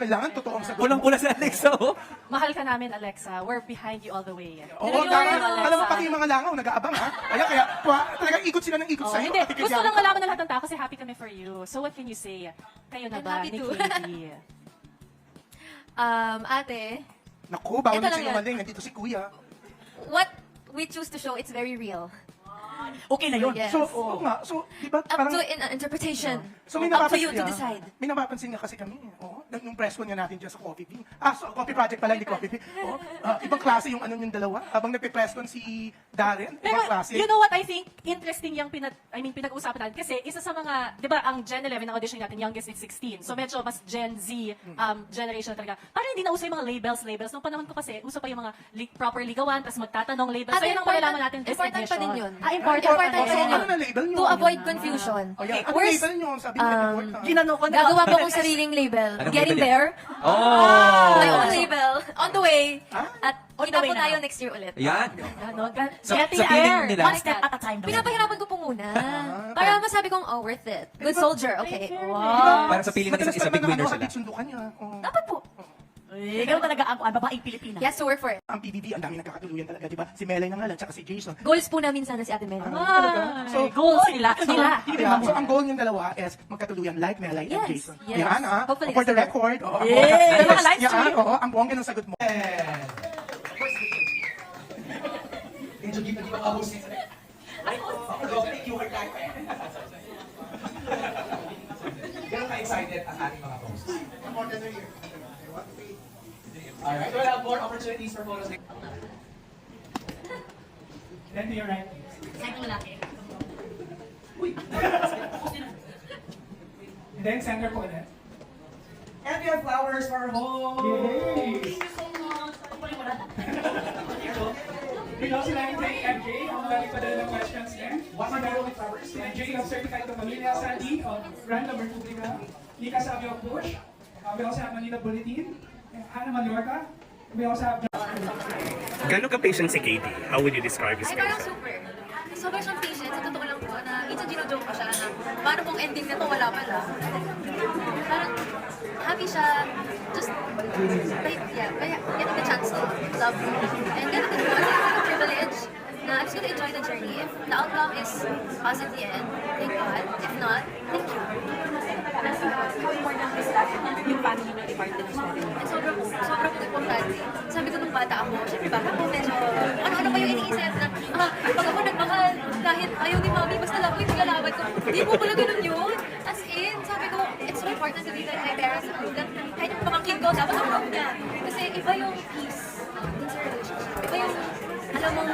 Kailangan totoong sagot. Pulang-pula si Alexa, oh. Mahal ka namin, Alexa. We're behind you all the way. Oo, Yun, Dara, Alexa. alam mo pati yung mga langaw, nag-aabang ha? Kaya, talagang ikot sila ng ikot Oh, sa'yo. hindi. pati kay Gusto Bianca. lang malaman ng lahat ng tao kasi happy kami for you. So what can you say? Kayo na I'm ba happy ni too. Katie? Ate, Naku, bawal Ito lang magsinungaling. Nandito si Kuya. what we choose to show, it's very real. Okay na yun. Yes. So, oo nga. So, di ba Up to interpretation. So, may Up to napapansin you to niya. decide. May napapansin nga kasi kami. Oo, yung press con nga natin dyan sa Coffee Bean. So Coffee Project pala, hindi Coffee Bean. Oo, ibang klase yung ano yung dalawa. Habang nagpe-press con si Darren, Pero ibang klase. you know what I think? Interesting yung pinag-uusapan natin. Kasi isa sa mga, di ba, ang Gen 11 ng audition natin, youngest is 16. So medyo mas Gen Z generation talaga. Parang hindi na uso yung mga labels. Nung panahon ko kasi, uso pa yung mga proper ligawan, tapos magtatanong labels. So Ate, yun ang malalaman natin this important pa edition. din yun. Important. Important pa rin Ano yun. na label nyo? To avoid confusion. O yan, ano Worst, label nyo? Sabi nyo important. Ginano ko na. gagawa po akong sariling label. Anong Getting label yan? there. Oh! My own label. On the way. At On the kita way po na tayo daw. next year ulit. Yan. Ano, Sa getting feeling there. nila. One step at a time. Pinapahirapan ko po muna. Para masabi kong, oh, worth it. Good soldier, okay. Wow. Parang sa piling ng Madalas isa pa big winner naman sila. hatid sundukan niya. Oo. Dapat po. Ikaw talaga ang babaeng Pilipina. He has to work for it. Ang PBB, ang dami nagkakatuluyan talaga, di ba? Si Melay na nga lang, tsaka si Jason. Goals po namin sana si Ate Mel. So, goals nila. Yeah, so ang goal yung dalawa is magkatuluyan like Melay and Yes, Jason. yes. Yan, Hopefully for the kasi- record. Yeah. Pero, Mga live stream. Oo, ang bongga ng sagot mo. Medyo kita di ba ako si Ganun ka-excited ang ating mga hosts. Alright, we'll have more opportunities for photos. Then to your right. And then center po ulit. And we have flowers for our host! Yay! Below sila yung kay MJ, ang galing pa dala ng questions din. What's our goal with flowers? MJ of Certified to Pamilya, Sandy of Run number 2 Liga, Nika Savio of Bush. We also have Manila Bulletin, and Hannah Mallorca. We also have Gano'n ka-patient si Katie? How would you describe his Ay, parang patient? super. Sobrang siyang patient. Sa totoo lang po, na minsan gino-joke pa siya na paano kung ending na to, wala pala. Parang happy siya. Just, getting the chance to love me. And ganun din po, it's a privilege na I'm just gonna enjoy the journey. If the outcome is positive at the end, thank God. If not, thank you. How important is that yung family mo part din sa And sobrang importante. Sabi ko nung bata ako, syempre bata ko medyo, ano pa yung iniisip na, pag ako nagmahal, kahit ayaw ni mami, basta love ko yung nilalaban ko. Hindi mo pala ganun yun. As in, sabi ko, it's so important to be like my parents. Kahit yung pamangkin ko, dapat ang love niya. Kasi iba yung peace dun sa relationship. Iba yung, alam mong,